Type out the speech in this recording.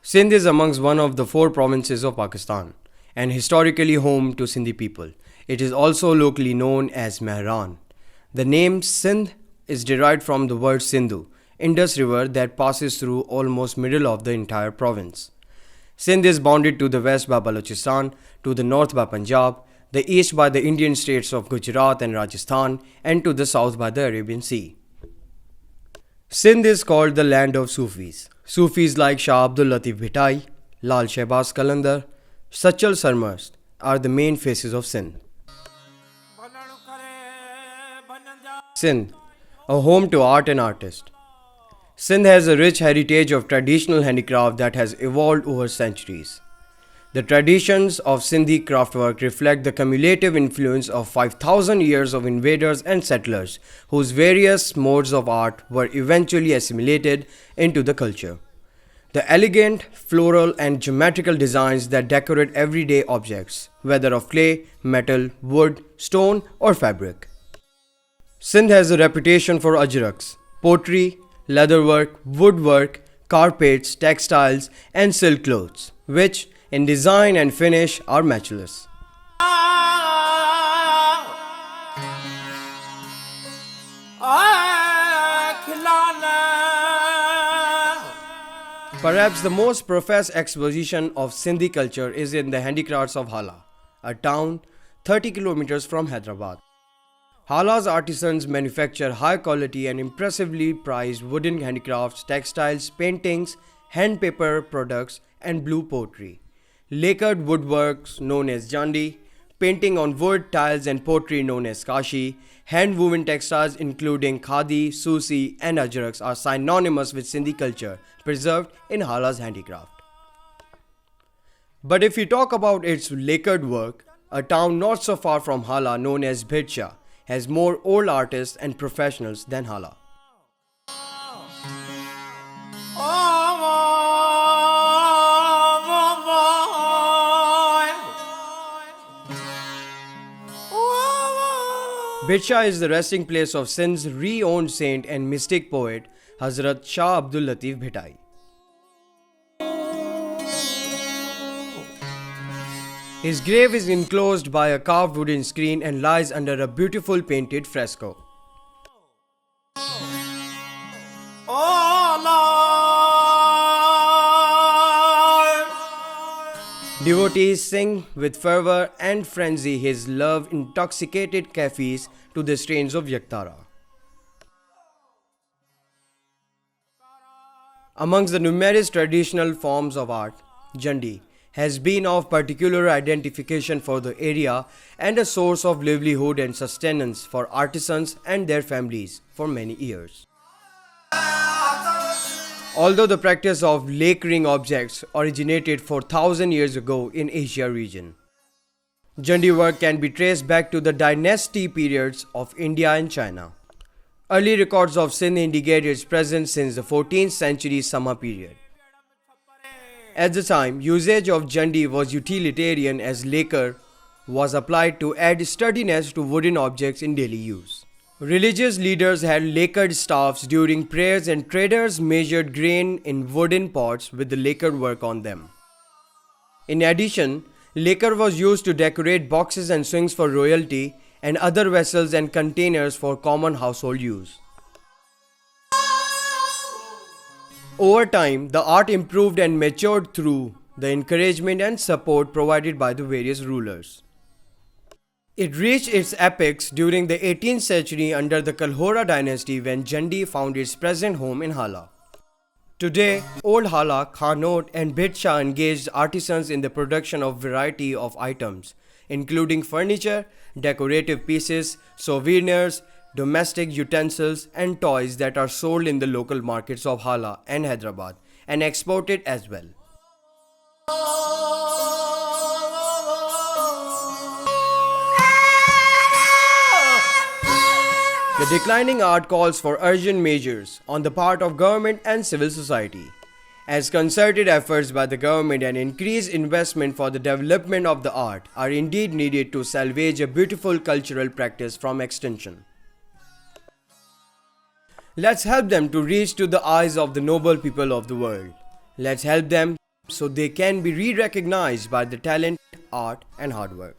Sindh is amongst one of the 4 provinces of Pakistan and historically home to Sindhi people. It is also locally known as Mehran. The name Sindh is derived from the word Sindhu, Indus River that passes through almost middle of the entire province. Sindh is bounded to the west by Balochistan, to the north by Punjab, the east by the Indian states of Gujarat and Rajasthan, and to the south by the Arabian Sea. Sindh is called the land of Sufis. Sufis like Shah Abdul Latif Bhitai, Lal Shehbaz Qalandar, Sachal Sarmast are the main faces of Sindh. Sindh, a home to art and artists. Sindh has a rich heritage of traditional handicraft that has evolved over centuries. The traditions of Sindhi craftwork reflect the cumulative influence of 5,000 years of invaders and settlers, whose various modes of art were eventually assimilated into the culture. The elegant, floral, and geometrical designs that decorate everyday objects, whether of clay, metal, wood, stone, or fabric. Sindh has a reputation for ajraks, pottery, leatherwork, woodwork, carpets, textiles, and silk clothes, which, in design and finish, are matchless. Perhaps the most professed exposition of Sindhi culture is in the handicrafts of Hala, a town 30 kilometers from Hyderabad. Hala's artisans manufacture high quality and impressively priced wooden handicrafts, textiles, paintings, hand paper products, and blue pottery. Lacquered woodworks known as Jhandi, painting on wood, tiles, and pottery known as Kashi, hand-woven textiles including khadi, susi, and ajraks are synonymous with Sindhi culture preserved in Hala's handicraft. But if we talk about its lacquered work, a town not so far from Hala known as Bhidsha has more old artists and professionals than Hala. Bhidsha is the resting place of Sindh's re-owned saint and mystic poet Hazrat Shah Abdul Latif Bhitai. His grave is enclosed by a carved wooden screen and lies under a beautiful painted fresco. Devotees sing with fervor and frenzy his love-intoxicated kafis to the strains of Yaktara. Amongst the numerous traditional forms of art, Jhandi has been of particular identification for the area and a source of livelihood and sustenance for artisans and their families for many years. Although the practice of lacquering objects originated 4,000 years ago in Asia region, Jhandi work can be traced back to the dynasty periods of India and China. Early records of Sindh indicate its presence since the 14th century Sama period. At the time, usage of Jhandi was utilitarian as lacquer was applied to add sturdiness to wooden objects in daily use. Religious leaders had lacquered staffs during prayers and traders measured grain in wooden pots with the lacquered work on them. In addition, lacquer was used to decorate boxes and swings for royalty and other vessels and containers for common household use. Over time, the art improved and matured through the encouragement and support provided by the various rulers. It reached its apex during the 18th century under the Kalhora dynasty when Jhandi found its present home in Hala. Today, Old Hala, Khanot and Bhidsha engaged artisans in the production of variety of items, including furniture, decorative pieces, souvenirs, domestic utensils and toys that are sold in the local markets of Hala and Hyderabad and exported as well. The declining art calls for urgent measures on the part of government and civil society. As concerted efforts by the government and increased investment for the development of the art are indeed needed to salvage a beautiful cultural practice from extinction. Let's help them to reach to the eyes of the noble people of the world. Let's help them so they can be re-recognized by the talent, art and hard work.